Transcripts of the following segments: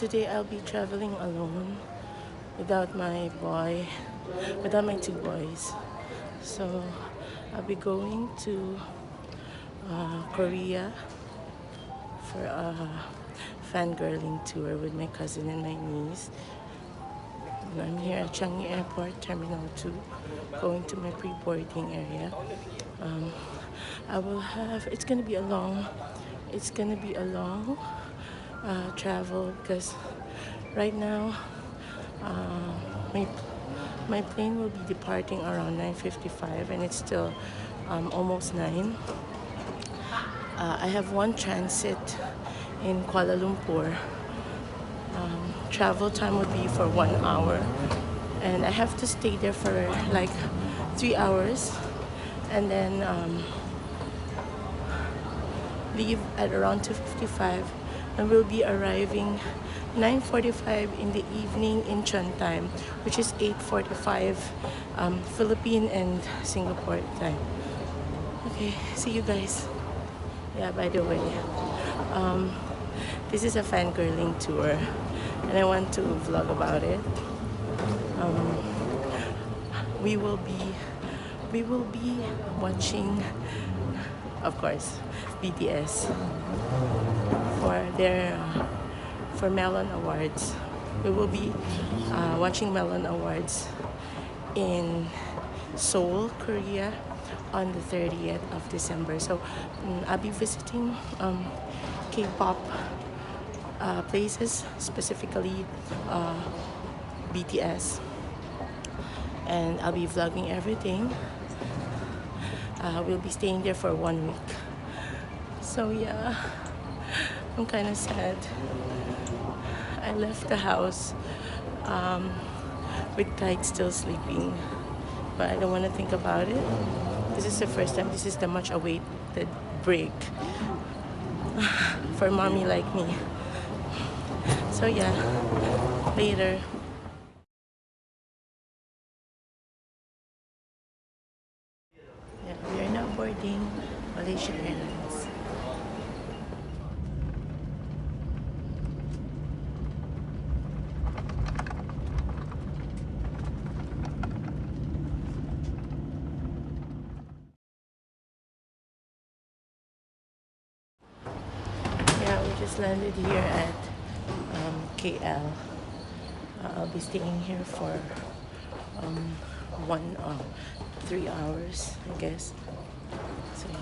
today I'll be traveling alone without without my two boys. So I'll be going to Korea for a fangirling tour with my cousin and my niece. And I'm here at Changi Airport, Terminal 2, going to my pre-boarding area. It's gonna be a long travel because right now uh, my my plane will be departing around 9:55 and it's still almost 9. I have one transit in Kuala Lumpur. Travel time would be for 1 hour, and I have to stay there for like 3 hours, and then leave at around 2:55, and we'll be arriving 9:45 in the evening Incheon time, which is 8:45 Philippine and Singapore time. Okay, see you guys. Yeah, by the way, this is a fangirling tour and I want to vlog about it. We will be watching, of course, BTS for Melon Awards. We will be watching Melon Awards in Seoul, Korea on the 30th of December. So I'll be visiting K-pop places, specifically BTS, and I'll be vlogging everything. We'll be staying there for 1 week. So yeah, I'm kind of sad. I left the house with Kite still sleeping, but I don't want to think about it. This is the first time. This is the much awaited break for mommy like me. So yeah, later. Yeah, we are now boarding Malaysia Airlines. Yeah, we just landed here at KL. I'll be staying here for 3 hours, I guess. So yeah.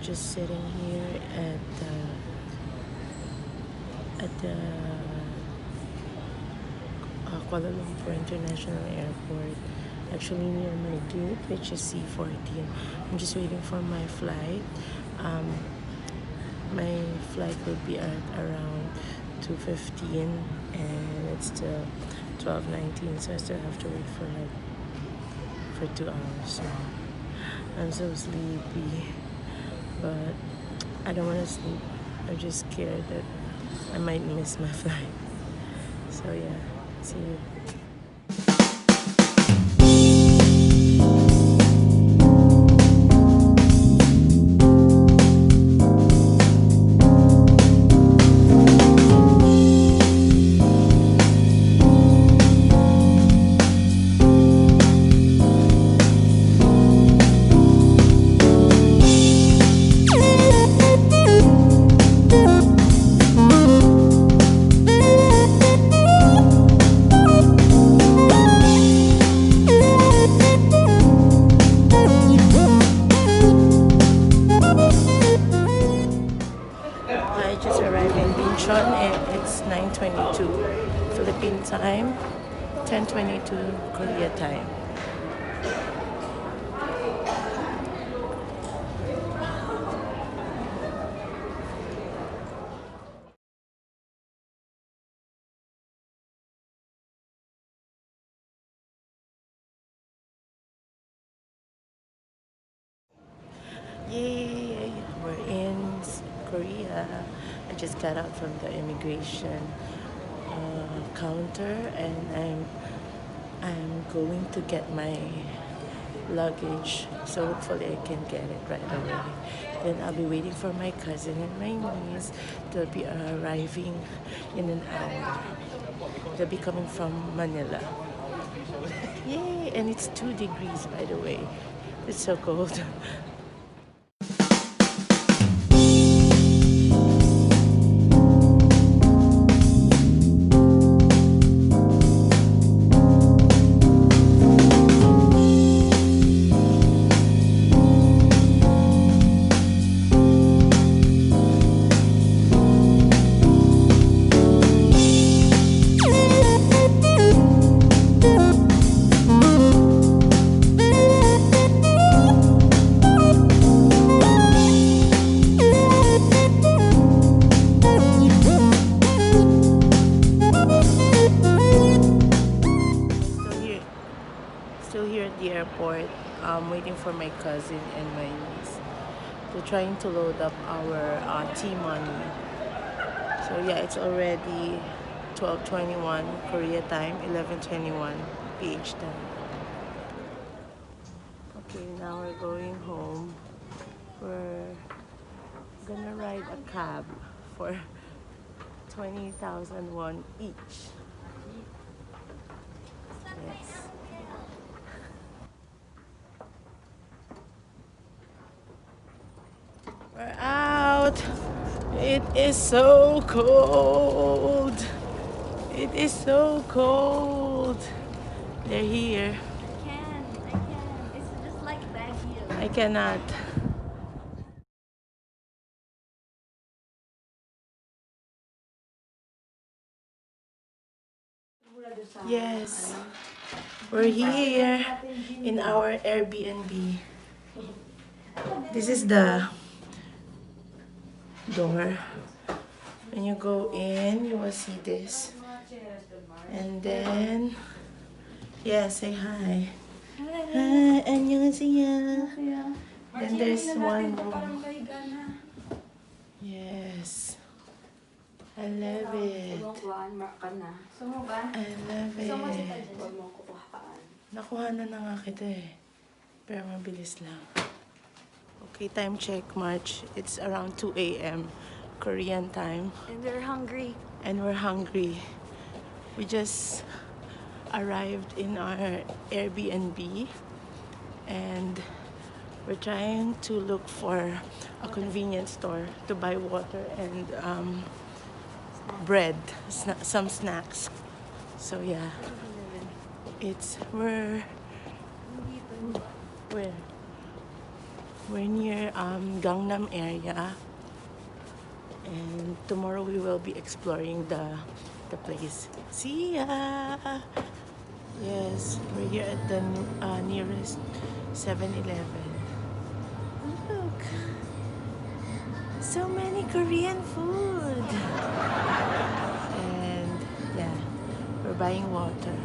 Just sitting here at the Kuala Lumpur International Airport, actually near my gate, which is C14. I'm just waiting for my flight. My flight will be at around 2:15, and it's still 12:19, so I still have to wait for 2 hours. So I'm so sleepy, but I don't want to sleep. I'm just scared that I might miss my flight. So yeah, see you. 10:22 Philippine time, 10:22 Korea time. Yay! We're in Korea. I just got out from the immigration counter, and I'm going to get my luggage, so hopefully I can get it right away. Then I'll be waiting for my cousin and my niece. They'll be arriving in an hour. They'll be coming from Manila. Yay! And it's 2 degrees, by the way. It's so cold. Still here at the airport, waiting for my cousin and my niece. They're trying to load up our T-money. So yeah, it's already 12:21 Korea time, 11:21 PH time. Okay, now we're going home. We're gonna ride a cab for 20,000 won each. Yes. We're out. It is so cold. It is so cold. They're here. I can. It's just like Baguio. I cannot. Yes. We're here in our Airbnb. This is the door. When you go in, you will see this. And then, yeah, say hi. Hi, annyeonghaseyo. Then there's one room. Yes. I love it. I love it. Nakuha na nga kita eh. Pero mabilis lang. Okay, time check, March. It's around 2 a.m. Korean time. And we're hungry. And we're hungry. We just arrived in our Airbnb. And we're trying to look for a convenience store to buy water and bread, some snacks. So yeah, we're near Gangnam area, and tomorrow we will be exploring the place. See ya! Yes, we're here at the nearest 7-Eleven. Look, so many Korean food. And yeah, we're buying water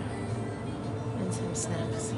and some snacks.